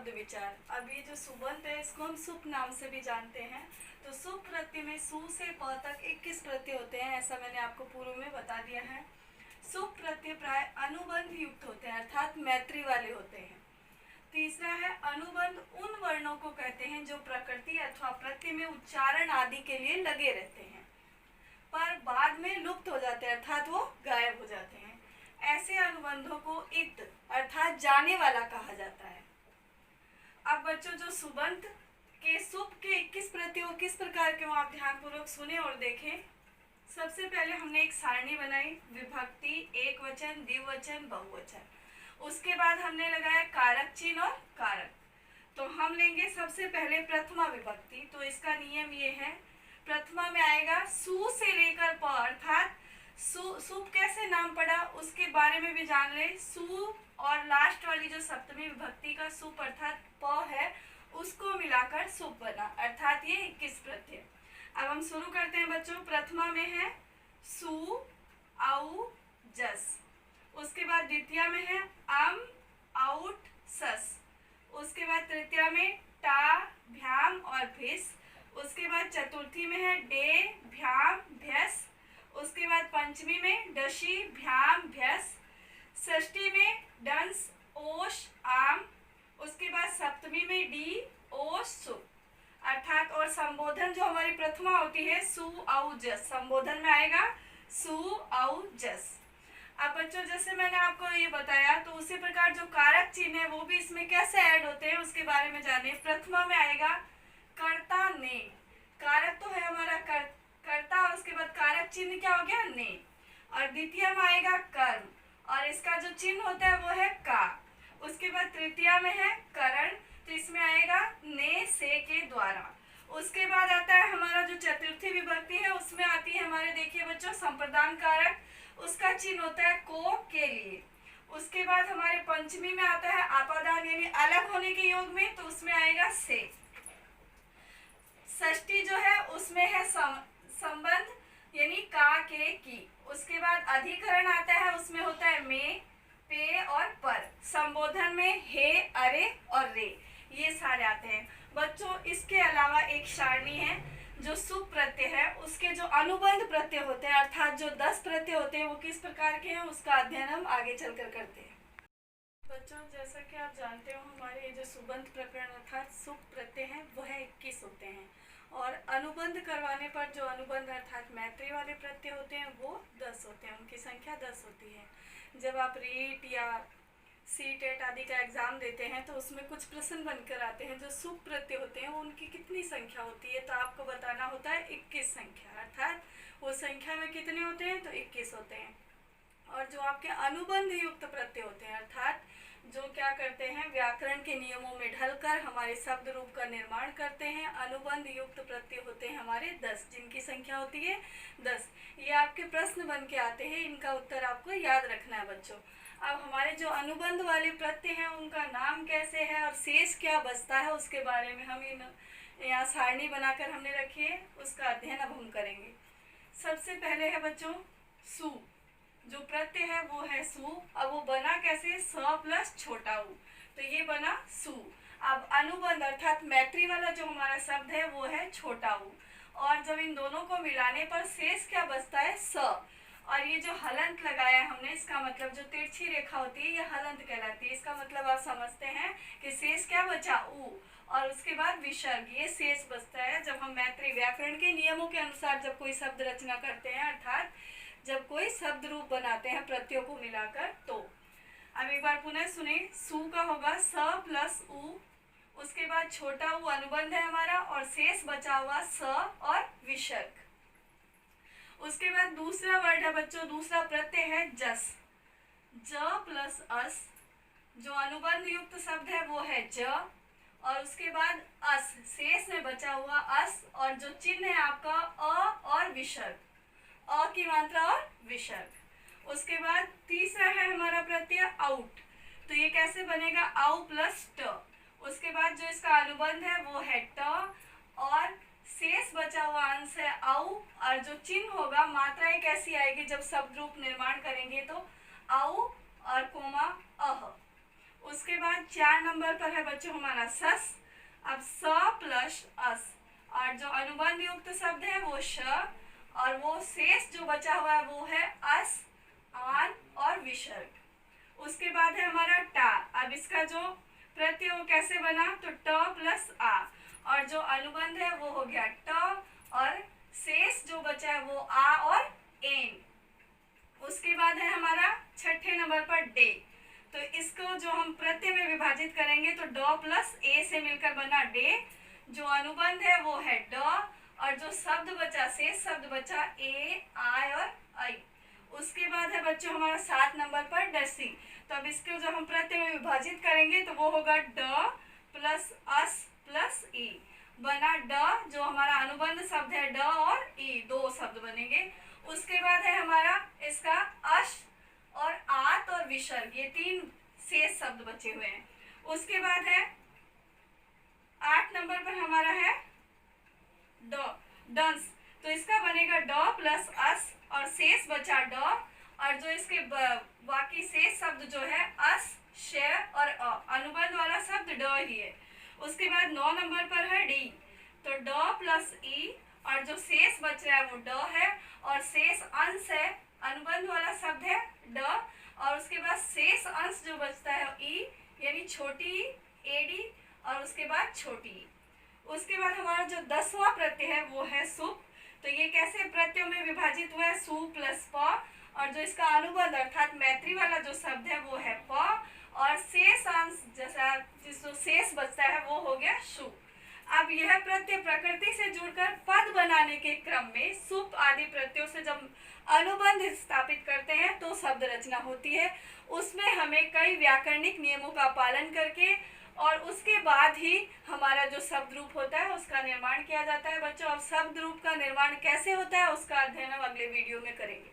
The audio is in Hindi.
शब्द विचार। अब ये जो सुबंत है इसको हम सुप नाम से भी जानते हैं। तो सुप प्रत्यय में सु से प तक 21 प्रत्यय होते हैं, ऐसा मैंने आपको पूर्व में बता दिया है। सुप प्रत्यय प्राय अनुबंध युक्त होते हैं, अर्थात मैत्री वाले होते हैं। तीसरा है अनुबंध उन वर्णों को कहते हैं जो प्रकृति अथवा प्रत्यय में उच्चारण आदि के लिए लगे रहते हैं पर बाद में लुप्त हो जाते हैं, अर्थात वो गायब हो जाते हैं। ऐसे अनुबंधों को इक्त अर्थात जाने वाला कहा जाता है। अब बच्चों जो सुबंत के सुप के 21 प्रत्ययों किस प्रकार के, आप ध्यान पूर्वक सुने और देखें। सबसे पहले हमने एक सारणी बनाई, विभक्ति, एक वचन, द्विवचन, बहुवचन। उसके बाद हमने लगाया कारक चिन्ह और कारक। तो हम लेंगे सबसे पहले प्रथमा विभक्ति। तो इसका नियम ये है, प्रथमा में आएगा सु से लेकर प, अर्थात सुप कैसे नाम पड़ा उसके बारे में भी जान ले। सु और लास्ट वाली जो सप्तमी विभक्ति का सुप अर्थात प है उसको मिलाकर सुप बना, अर्थात ये 21 प्रत्यय। अब हम शुरू करते हैं बच्चों। प्रथमा में है सु, औ, जस। उसके बाद द्वितीया में है अम, औट, सस। उसके बाद तृतीया में टा, भ्याम और भिस। उसके बाद चतुर्थी में है डे, भ्याम, भ्यस। उसके बाद पंचमी में डशी, भ्याम, भ्यस। षष्ठी में डंस, ओश, आम। उसके बाद सप्तमी में डी, ओश, सु। अर्थात और संबोधन जो हमारी प्रथमा होती है सु, औ, जस, संबोधन में आएगा सु, औ, जस। अब बच्चों जैसे मैंने आपको ये बताया तो उसी प्रकार जो कारक चिन्ह है वो भी इसमें कैसे ऐड होते हैं उसके बारे में जाने। प्रथमा में आएगा कर्ता, ने। कारक तो है हमारा कर्ता और उसके बाद कारक चिन्ह क्या हो गया, ने। और द्वितीय में आएगा कर्म और इसका जो चिन्ह होता है वो है का। उसके बाद तृतीया में है करण, तो इसमें आएगा ने, से के द्वारा। उसके बाद आता है हमारा जो चतुर्थी विभक्ति है उसमें आती है हमारे, देखिए बच्चों, संप्रदान कारक, उसका चिन्ह होता है को, के लिए। उसके बाद हमारे पंचमी में आता है आपादान यानी अलग होने के योग में, तो उसमें आएगा से। षष्ठी जो है उसमें है संबंध यानी का, के, की। उसके बाद अधिकरण आता है, उसमें होता है में, पे और पर। संबोधन में हे, अरे और रे, ये सारे आते हैं बच्चों। इसके अलावा एक सारणी है जो सुप प्रत्यय है, उसके जो अनुबंध प्रत्यय होते हैं अर्थात जो 10 प्रत्यय होते हैं वो किस प्रकार के हैं उसका अध्ययन हम आगे चलकर करते हैं। बच्चों जैसा कि आप जानते हो हमारे जो सुबंध प्रकरण अर्थात सुप प्रत्यय हैं वह 21 होते हैं और अनुबंध करवाने पर जो अनुबंध अर्थात मैत्री वाले प्रत्यय होते हैं वो 10 होते हैं, उनकी संख्या 10 होती है। जब आप रीट या सी-टेट आदि का एग्जाम देते हैं तो उसमें कुछ प्रश्न बनकर आते हैं जो सुप प्रत्यय होते हैं उनकी कितनी संख्या होती है, तो आपको बताना होता है 21 संख्या, अर्थात वो संख्या में कितने होते हैं तो 21 होते हैं। और जो आपके अनुबंध युक्त प्रत्यय होते हैं अर्थात जो क्या करते हैं व्याकरण के नियमों में ढलकर हमारे शब्द रूप का निर्माण करते हैं, अनुबंध युक्त प्रत्यय होते हैं हमारे 10, जिनकी संख्या होती है 10। ये आपके प्रश्न बन के आते हैं, इनका उत्तर आपको याद रखना है बच्चों। अब हमारे जो अनुबंध वाले प्रत्यय हैं उनका नाम कैसे है और शेष क्या बचता है उसके बारे में हम यहाँ सारणी बनाकर हमने रखी है, उसका अध्ययन अब हम करेंगे। सबसे पहले है बच्चों सु, जो प्रत्यय है वो है सु। अब वो बना कैसे, स प्लस छोटा उ, तो ये बना सु। अब अनुबंध अर्थात मैत्री वाला जो हमारा शब्द है वो है छोटा उ, और जब इन दोनों को मिलाने पर शेष क्या बचता है स। और ये जो हलंत लगाया हमने इसका मतलब जो तिरछी रेखा होती है ये हलंत कहलाती है। इसका मतलब आप समझते हैं कि शेष क्या बचा उ, और उसके बाद विसर्ग, ये शेष बचता है जब हम मैत्री व्याकरण के नियमों के अनुसार जब कोई शब्द रचना करते हैं अर्थात जब कोई शब्द रूप बनाते हैं प्रत्ययों को मिलाकर। तो अब एक बार पुनः सुने, सु का होगा स प्लस उ, उसके बाद छोटा उ अनुबंध है हमारा और शेष बचा हुआ स और विसर्ग। उसके बाद दूसरा वर्ड है बच्चों, दूसरा प्रत्यय है जस, ज प्लस अस, जो अनुबंध युक्त शब्द है वो है ज, और उसके बाद अस, शेष में बचा हुआ अस, और जो चिन्ह है आपका अ और विसर्ग, अ की मात्रा और विसर्ग। उसके बाद तीसरा है हमारा प्रत्यय आउट, तो ये कैसे बनेगा आउ प्लस ट। उसके बाद जो इसका अनुबंध है वो है ट और शेष बचा हुआ अंश है आउ, और जो चिन्ह होगा मात्राएं कैसी आएगी जब शब्द रूप निर्माण करेंगे तो आउ और कोमा अह। उसके बाद 4 नंबर पर है बच्चों हमारा सस। अब स प्लस अस, और जो अनुबंध युक्त शब्द है वो श, और वो शेष जो बचा हुआ है वो है अस, आन और विसर्ग। उसके बाद है हमारा टा। अब इसका जो प्रत्यय वो कैसे बना, तो ट प्लस आ, और जो अनुबंध है वो हो गया ट, और शेष जो बचा है वो आ और एन। उसके बाद है हमारा 6ठे नंबर पर डे। तो इसको जो हम प्रत्यय में विभाजित करेंगे तो ड प्लस ए से मिलकर बना डे। जो अनुबंध है वो है ड, और जो शब्द बचा, शेष शब्द बचा ए, आय और आई। उसके बाद है बच्चों हमारा 7 नंबर पर डसी। तो अब इसको जो हम प्रत्यय में विभाजित करेंगे तो वो होगा ड प्लस अस प्लस ई, बना ड, जो हमारा अनुबंध शब्द है ड और ई, दो शब्द बनेंगे। उसके बाद है हमारा इसका अश और आत और विसर्ग, ये 3 शेष शब्द बचे हुए हैं। उसके बाद है 8 नंबर पर हमारा है ड, डंस। तो इसका बनेगा ड प्लस अस, और शेष बचा ड, और जो इसके बाकी शेष शब्द जो है अस, श और अ, अनुबंध वाला शब्द ड ही है। उसके बाद 9 नंबर पर है डी। तो ड प्लस ई, और जो शेष बच रहा है वो ड है, और शेष अंश है, अनुबंध वाला शब्द है ड, और उसके बाद शेष अंश जो बचता है ई, यानी छोटी एडी, और उसके बाद छोटी। उसके बाद हमारा जो 10वां प्रत्यय है वो है सुप। तो ये कैसे प्रत्ययों में विभाजित हुआ है, सु प्लस प, और जो इसका अनुबंध अर्थात मैत्री वाला जो शब्द है वो है प, और शेष अंश जैसा जो शेष बचता है वो हो गया शु। अब यह प्रत्यय प्रकृति से जुड़कर पद बनाने के क्रम में सुप आदि प्रत्ययों से जब अनुबंध स्थापित करते हैं तो शब्द रचना होती है। उसमें हमें कई व्याकरणिक नियमों का पालन करके और उसके बाद ही हमारा जो शब्द रूप होता है उसका निर्माण किया जाता है। बच्चों, अब शब्द रूप का निर्माण कैसे होता है उसका अध्ययन हम अगले वीडियो में करेंगे।